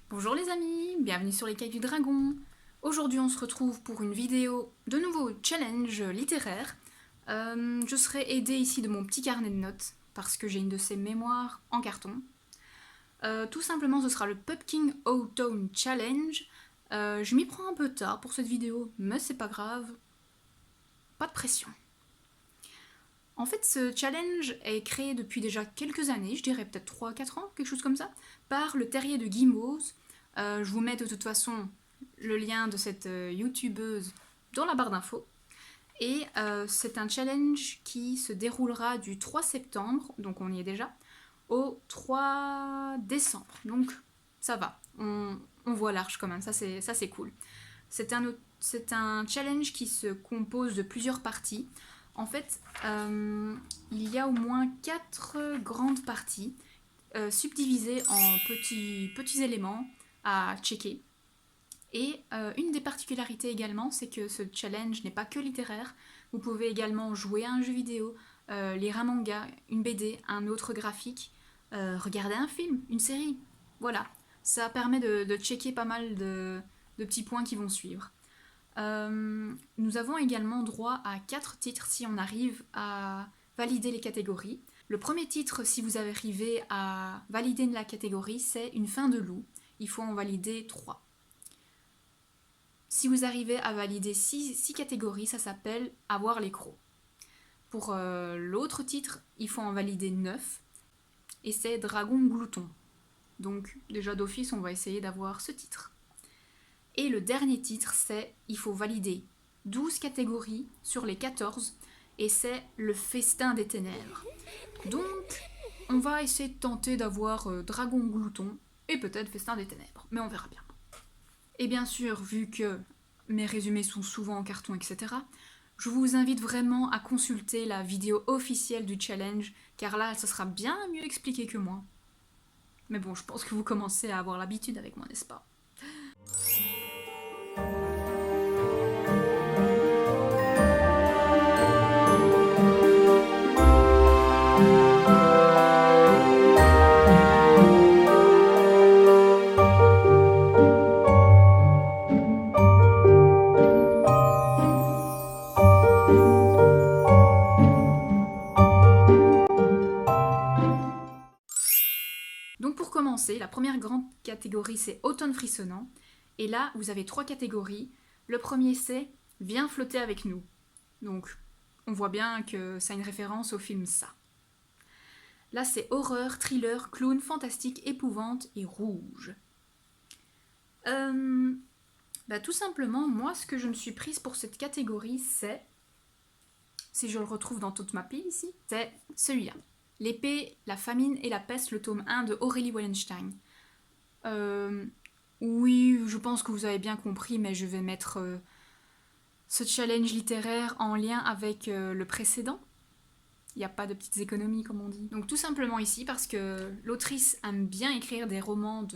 Bonjour les amis, bienvenue sur les Cailles du Dragon. Aujourd'hui on se retrouve pour une vidéo de nouveau challenge littéraire. Je serai aidée ici de mon petit carnet de notes parce que j'ai une de ces mémoires en carton. Tout simplement ce sera le Pumpkin Autumn Challenge. Je m'y prends un peu tard pour cette vidéo, mais c'est pas grave. Pas de pression. En fait, ce challenge est créé depuis déjà quelques années, je dirais peut-être 3-4 ans, quelque chose comme ça, par le terrier de Guimauve. Je vous mets de toute façon le lien de cette youtubeuse dans la barre d'infos. Et c'est un challenge qui se déroulera du 3 septembre, donc on y est déjà, au 3 décembre. Donc ça va, on voit large quand même, ça c'est cool. C'est un challenge qui se compose de plusieurs parties. En fait, il y a au moins 4 grandes parties subdivisées en petits éléments à checker. Et une des particularités également, c'est que ce challenge n'est pas que littéraire. Vous pouvez également jouer à un jeu vidéo, lire un manga, une BD, un autre graphique, regarder un film, une série. Voilà, ça permet de checker pas mal de petits points qui vont suivre. Nous avons également droit à 4 titres si on arrive à valider les catégories. Le premier titre, si vous arrivez à valider la catégorie, c'est Une fin de loup. Il faut en valider 3. Si vous arrivez à valider 6 catégories, ça s'appelle Avoir les crocs. Pour l'autre titre, il faut en valider 9. Et c'est Dragon Glouton. Donc déjà d'office, on va essayer d'avoir ce titre. Et le dernier titre, c'est il faut valider 12 catégories sur les 14, et c'est le Festin des Ténèbres. Donc, on va essayer de tenter d'avoir Dragon Glouton et peut-être Festin des Ténèbres, mais on verra bien. Et bien sûr, vu que mes résumés sont souvent en carton, etc., je vous invite vraiment à consulter la vidéo officielle du challenge, car là, ça sera bien mieux expliqué que moi. Mais bon, je pense que vous commencez à avoir l'habitude avec moi, n'est-ce pas ? Donc pour commencer, la première grande catégorie c'est Automne frissonnant. Et là, vous avez 3 catégories. Le premier c'est Viens flotter avec nous. Donc on voit bien que ça a une référence au film Ça. Là c'est horreur, thriller, clown, fantastique, épouvante et rouge. Tout simplement, moi ce que je me suis prise pour cette catégorie c'est, si je le retrouve dans toute ma pile ici, c'est celui-là. L'épée, la famine et la peste, le tome 1 de Aurélie Wallenstein. Oui, je pense que vous avez bien compris, mais je vais mettre ce challenge littéraire en lien avec le précédent. Il n'y a pas de petites économies, comme on dit. Donc tout simplement ici, parce que l'autrice aime bien écrire des romans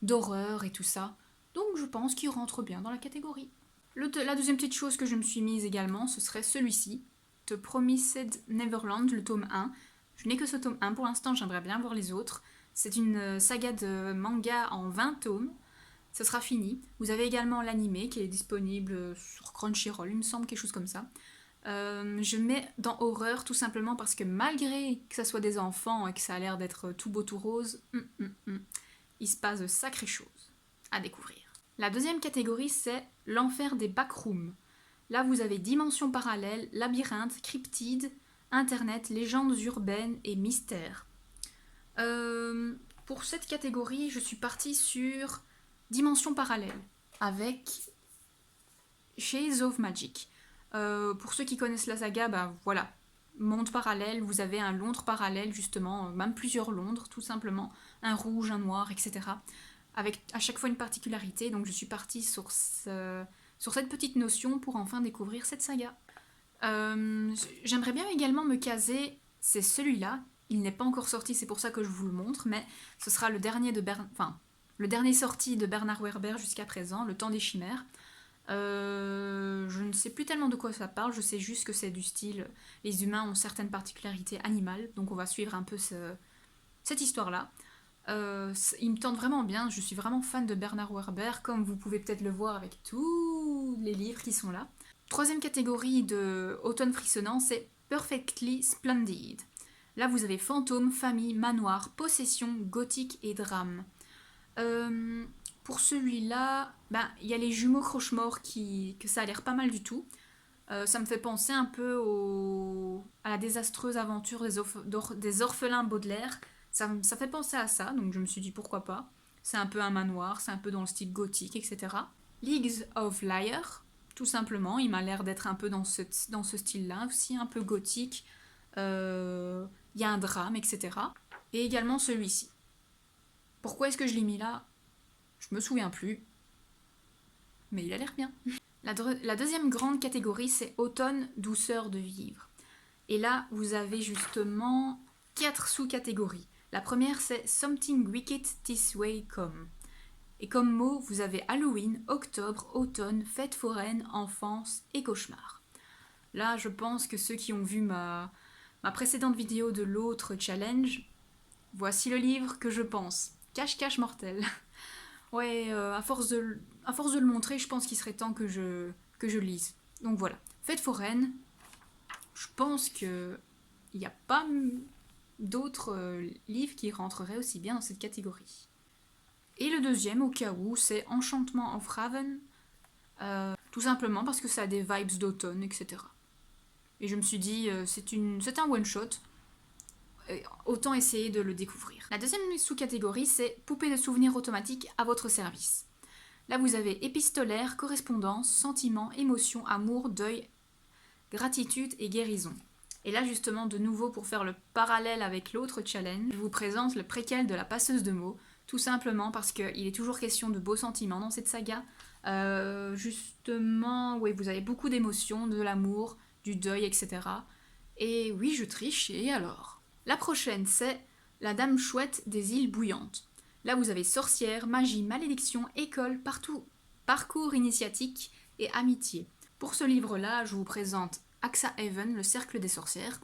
d'horreur et tout ça. Donc je pense qu'il rentre bien dans la catégorie. La deuxième petite chose que je me suis mise également, ce serait celui-ci. The Promised Neverland, le tome 1. Je n'ai que ce tome 1 pour l'instant, j'aimerais bien voir les autres. C'est une saga de manga en 20 tomes. Ce sera fini. Vous avez également l'animé qui est disponible sur Crunchyroll, il me semble, quelque chose comme ça. Je mets dans horreur tout simplement parce que malgré que ça soit des enfants et que ça a l'air d'être tout beau tout rose, il se passe de sacrées choses à découvrir. La deuxième catégorie c'est l'enfer des backrooms. Là vous avez dimensions parallèles, labyrinthe, cryptide, internet, légendes urbaines et mystères. Pour cette catégorie, je suis partie sur dimensions parallèles avec Shades of Magic. Pour ceux qui connaissent la saga, voilà, monde parallèle, vous avez un Londres parallèle justement, même plusieurs Londres tout simplement, un rouge, un noir, etc. Avec à chaque fois une particularité, donc je suis partie sur cette petite notion pour enfin découvrir cette saga. J'aimerais bien également me caser, c'est celui-là, il n'est pas encore sorti, c'est pour ça que je vous le montre, mais ce sera le dernier le dernier sorti de Bernard Werber jusqu'à présent, Le Temps des Chimères. Je ne sais plus tellement de quoi ça parle, je sais juste que c'est du style les humains ont certaines particularités animales, donc on va suivre un peu cette histoire-là. Il me tente vraiment bien, je suis vraiment fan de Bernard Werber, comme vous pouvez peut-être le voir avec tous les livres qui sont là. Troisième catégorie de automne frissonnant, c'est Perfectly Splendid. Là, vous avez fantôme, famille, manoir, possession, gothique et drame. Pour celui-là, ben, y a les jumeaux croche-morts que ça a l'air pas mal du tout. Ça me fait penser un peu à la désastreuse aventure des orphelins Baudelaire. Ça fait penser à ça, donc je me suis dit pourquoi pas. C'est un peu un manoir, c'est un peu dans le style gothique, etc. Leagues of Liar, tout simplement, il m'a l'air d'être un peu dans ce style-là, aussi un peu gothique. Il y a un drame, etc. Et également celui-ci. Pourquoi est-ce que je l'ai mis là? Je me souviens plus, mais il a l'air bien. La deuxième grande catégorie, c'est automne, douceur de vivre. Et là, vous avez justement 4 sous-catégories. La première, c'est Something Wicked This Way Come. Et comme mots, vous avez Halloween, octobre, automne, fête foraine, enfance et cauchemar. Là, je pense que ceux qui ont vu ma précédente vidéo de l'autre challenge, voici le livre que je pense. Cache-cache mortel. Ouais, à force de le montrer, je pense qu'il serait temps que je le lise. Donc voilà. Fête foraine, je pense qu'il n'y a pas d'autres livres qui rentreraient aussi bien dans cette catégorie. Et le deuxième, au cas où, c'est Enchantement of Raven, tout simplement parce que ça a des vibes d'automne, etc. Et je me suis dit, c'est un one-shot, autant essayer de le découvrir. La deuxième sous-catégorie, c'est Poupée de souvenirs automatique à votre service. Là, vous avez épistolaire, correspondance, sentiment, émotion, amour, deuil, gratitude et guérison. Et là, justement, de nouveau, pour faire le parallèle avec l'autre challenge, je vous présente le préquel de la passeuse de mots, tout simplement parce qu'il est toujours question de beaux sentiments dans cette saga. Justement, oui, vous avez beaucoup d'émotions, de l'amour, du deuil, etc. Et oui, je triche, et alors? La prochaine, c'est La Dame Chouette des îles bouillantes. Là, vous avez sorcière, magie, malédiction, école, parcours initiatique et amitié. Pour ce livre-là, je vous présente Axa Haven, le cercle des sorcières.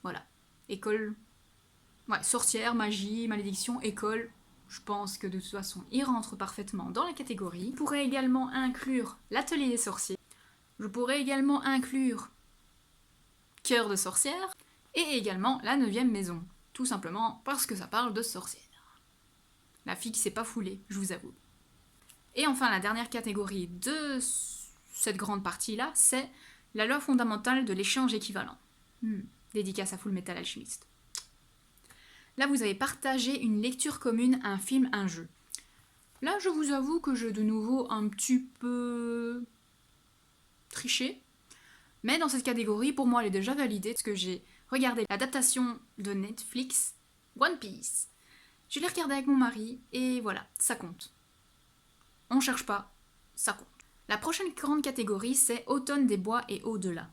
Voilà. École. Ouais, sorcière, magie, malédiction, école. Je pense que de toute façon, il rentre parfaitement dans la catégorie. Je pourrais également inclure l'atelier des sorciers. Je pourrais également inclure Cœur de sorcière. Et également la 9e maison. Tout simplement parce que ça parle de sorcière. La fille qui s'est pas foulée, je vous avoue. Et enfin, la dernière catégorie de cette grande partie-là, c'est la loi fondamentale de l'échange équivalent. Dédicace à Full Metal Alchemist. Là, vous avez partagé une lecture commune, un film, un jeu. Là, je vous avoue que j'ai de nouveau un petit peu triché. Mais dans cette catégorie, pour moi, elle est déjà validée parce que j'ai regardé l'adaptation de Netflix, One Piece. Je l'ai regardé avec mon mari et voilà, ça compte. On cherche pas, ça compte. La prochaine grande catégorie, c'est Automne des bois et au-delà.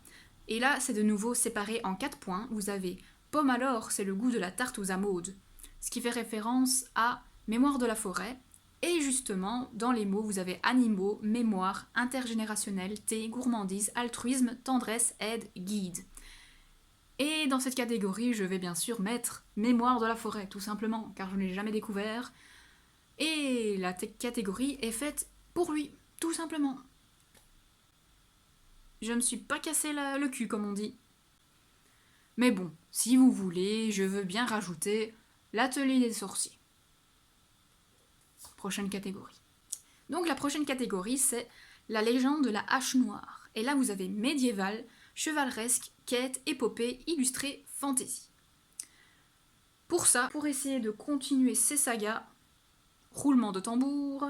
Et là, c'est de nouveau séparé en 4 points. Vous avez Pomme alors, c'est le goût de la tarte aux amandes, ce qui fait référence à Mémoire de la forêt. Et justement, dans les mots, vous avez animaux, mémoire, intergénérationnel, thé, gourmandise, altruisme, tendresse, aide, guide. Et dans cette catégorie, je vais bien sûr mettre Mémoire de la forêt, tout simplement, car je ne l'ai jamais découvert. Et la catégorie est faite pour lui, tout simplement. Je me suis pas cassé le cul, comme on dit. Mais bon, si vous voulez, je veux bien rajouter l'atelier des sorciers. Prochaine catégorie. Donc la prochaine catégorie, c'est la légende de la hache noire. Et là, vous avez médiéval, chevaleresque, quête, épopée, illustré, fantasy. Pour ça, pour essayer de continuer ces sagas, roulement de tambour.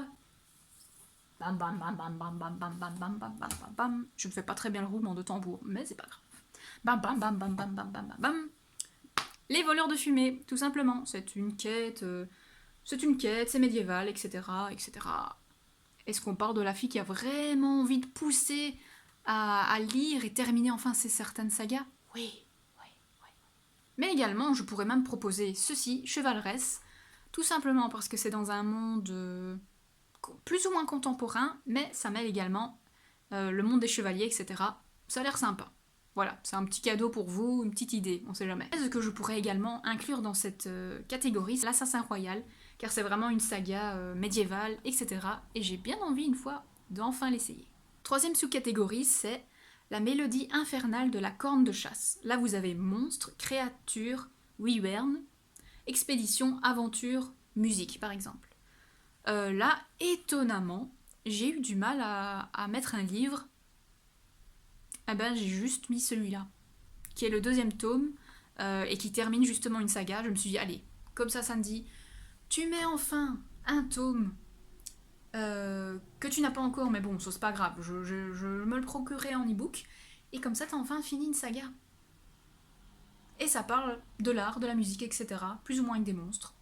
Bam bam bam bam bam bam bam bam bam bam bam bam bam. Je ne fais pas très bien le roulement de tambour, mais c'est pas grave. Bam bam bam bam bam bam bam bam bam. Les voleurs de fumée, tout simplement. C'est une quête, c'est médiéval, etc., etc. Est-ce qu'on parle de la fille qui a vraiment envie de pousser à lire et terminer enfin ces certaines sagas? Oui. Mais également, je pourrais même proposer ceci, chevaleresque, tout simplement parce que c'est dans un monde plus ou moins contemporain, mais ça mêle également le monde des chevaliers, etc. Ça a l'air sympa. Voilà, c'est un petit cadeau pour vous, une petite idée, on sait jamais. Ce que je pourrais également inclure dans cette catégorie, c'est l'Assassin Royal, car c'est vraiment une saga médiévale, etc. Et j'ai bien envie une fois d'enfin l'essayer. Troisième sous-catégorie, c'est la mélodie infernale de la corne de chasse. Là, vous avez monstres, créatures, wyvern, expédition, aventure, musique, par exemple. Là, étonnamment, j'ai eu du mal à mettre un livre. Ah ben, j'ai juste mis celui-là, qui est le deuxième tome, et qui termine justement une saga. Je me suis dit, allez, comme ça, Sandy, tu mets enfin un tome que tu n'as pas encore, mais bon, ça c'est pas grave, je me le procurerai en e-book, et comme ça, t'as enfin fini une saga. Et ça parle de l'art, de la musique, etc., plus ou moins avec des monstres.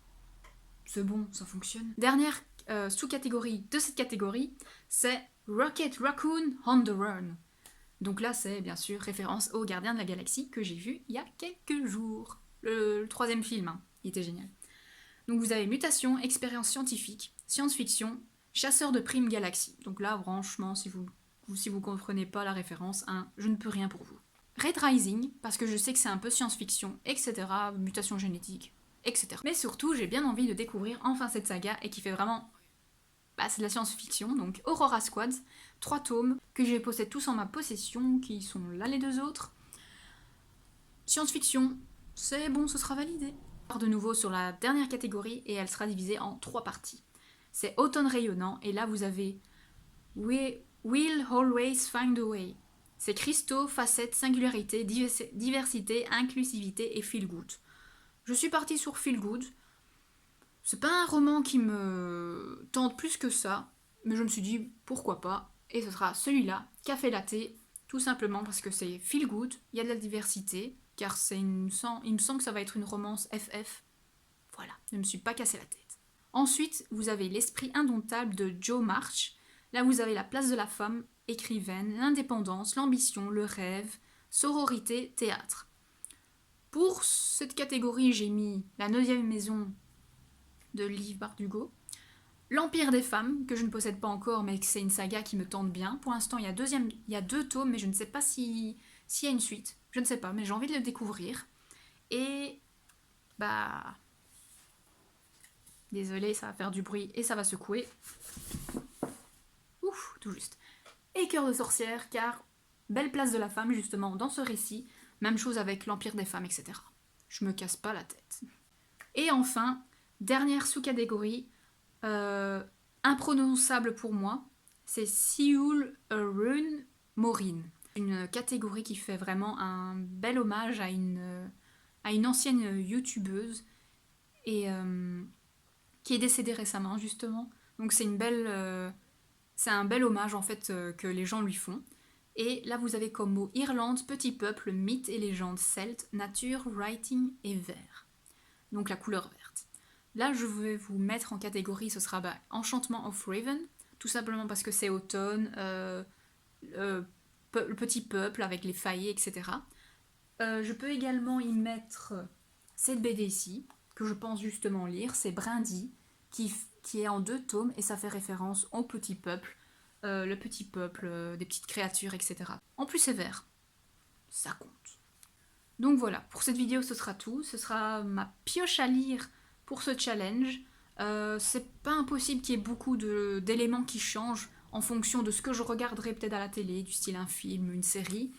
C'est bon, ça fonctionne. Dernière sous-catégorie de cette catégorie, c'est Rocket Raccoon on the Run. Donc là, c'est bien sûr référence au Gardien de la Galaxie que j'ai vu il y a quelques jours. Le troisième film, hein, il était génial. Donc vous avez mutation, expérience scientifique, science-fiction, chasseur de primes galaxie. Donc là, franchement, si vous comprenez pas la référence, hein, je ne peux rien pour vous. Red Rising, parce que je sais que c'est un peu science-fiction, etc., mutation génétique, etc. Mais surtout, j'ai bien envie de découvrir enfin cette saga et qui fait vraiment... Bah, c'est de la science-fiction, donc Aurora Squad, 3 tomes, que je possède tous en ma possession, qui sont là les 2 autres. Science-fiction, c'est bon, ce sera validé. On part de nouveau sur la dernière catégorie et elle sera divisée en 3 parties. C'est Automne rayonnant, et là vous avez We'll always find a way. C'est cristaux, facettes, singularité, diversité, inclusivité et feel good. Je suis partie sur feel good. C'est pas un roman qui me tente plus que ça, mais je me suis dit pourquoi pas, et ce sera celui-là, Café Latte, tout simplement parce que c'est feel good, il y a de la diversité, car il me semble que ça va être une romance FF. Voilà, je ne me suis pas cassé la tête. Ensuite, vous avez L'esprit indomptable de Joe March. Là, vous avez la place de la femme, écrivaine, l'indépendance, l'ambition, le rêve, sororité, théâtre. Pour cette catégorie, j'ai mis La 9e maison de Liv Bardugo, L'Empire des femmes, que je ne possède pas encore, mais que c'est une saga qui me tente bien. Pour l'instant, il y a 2 tomes, mais je ne sais pas s'il y a une suite. Je ne sais pas, mais j'ai envie de le découvrir. Et... bah... désolée, ça va faire du bruit et ça va secouer. Ouf, tout juste. Et Cœur de sorcière, car belle place de la femme, justement, dans ce récit. Même chose avec l'Empire des femmes, etc. Je me casse pas la tête. Et enfin, dernière sous-catégorie, imprononçable pour moi, c'est Seoul Rune Maureen. Une catégorie qui fait vraiment un bel hommage à une ancienne youtubeuse et qui est décédée récemment justement. Donc c'est un bel hommage en fait que les gens lui font. Et là vous avez comme mot Irlande, petit peuple, mythe et légende, celte, nature, writing et vert. Donc la couleur verte. Là, je vais vous mettre en catégorie, ce sera Enchantement of Raven, tout simplement parce que c'est automne, le petit peuple avec les faillés, etc. Je peux également y mettre cette BD ici, que je pense justement lire, c'est Brindy, qui est en 2 tomes, et ça fait référence au petit peuple, le petit peuple, des petites créatures, etc. En plus, c'est vert. Ça compte. Donc voilà, pour cette vidéo, ce sera tout. Ce sera ma pioche à lire pour ce challenge. C'est pas impossible qu'il y ait beaucoup d'éléments qui changent en fonction de ce que je regarderai peut-être à la télé, du style un film, une série,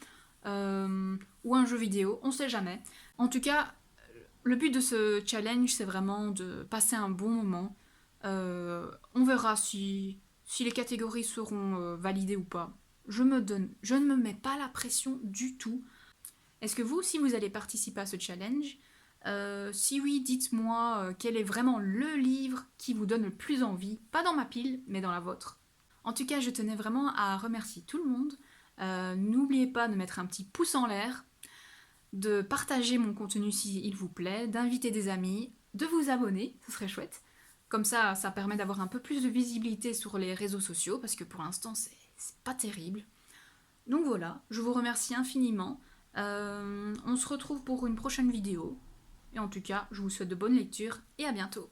ou un jeu vidéo, on sait jamais. En tout cas, le but de ce challenge, c'est vraiment de passer un bon moment. On verra si les catégories seront validées ou pas. Je ne me mets pas la pression du tout. Est-ce que vous aussi vous allez participer à ce challenge ? Si oui, dites-moi quel est vraiment le livre qui vous donne le plus envie, pas dans ma pile, mais dans la vôtre. En tout cas, je tenais vraiment à remercier tout le monde. N'oubliez pas de mettre un petit pouce en l'air, de partager mon contenu s'il vous plaît, d'inviter des amis, de vous abonner, ce serait chouette. Comme ça permet d'avoir un peu plus de visibilité sur les réseaux sociaux, parce que pour l'instant, c'est pas terrible. Donc voilà, je vous remercie infiniment. On se retrouve pour une prochaine vidéo. Et en tout cas, je vous souhaite de bonnes lectures et à bientôt.